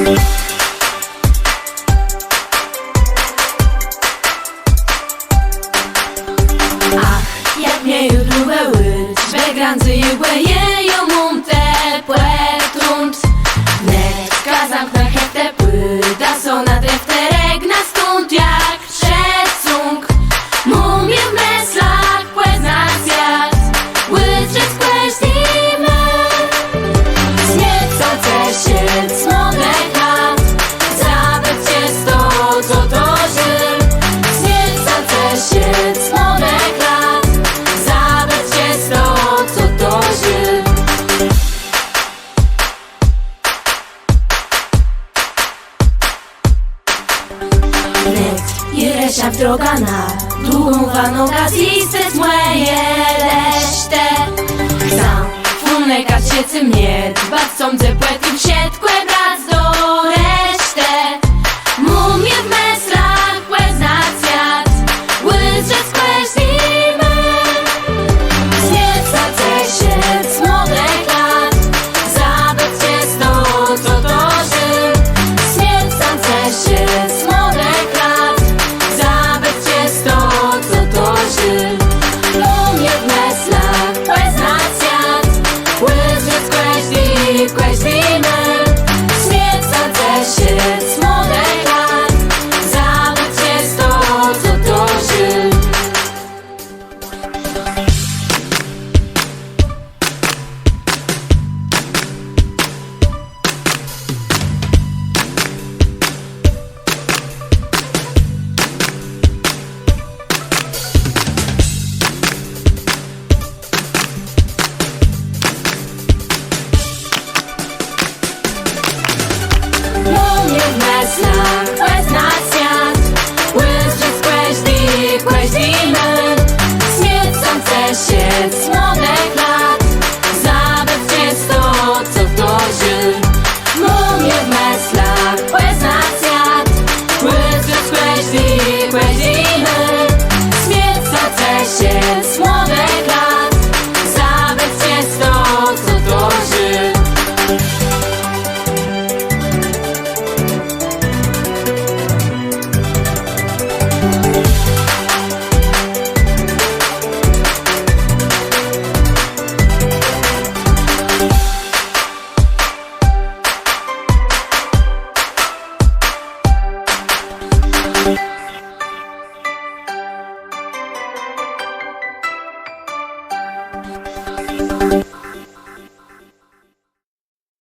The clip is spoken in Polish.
Jak mě judluve uč, begranzy jugwejeją te płetrunt. Netka zamknę hete płyta, są na defterek na stąd jak przecung. Mumie w meslach, pues na zjad, łytrzeć kłeśnimy. Zniecące się smodek lat, zabrać się z to, co to żył. Zniecące się smodek lat, zabrać się z to, co to żył. Iresia droga na długą waną zistec moje lešte. Sam funekać się mnie, dbać sądzę płety w sietkę.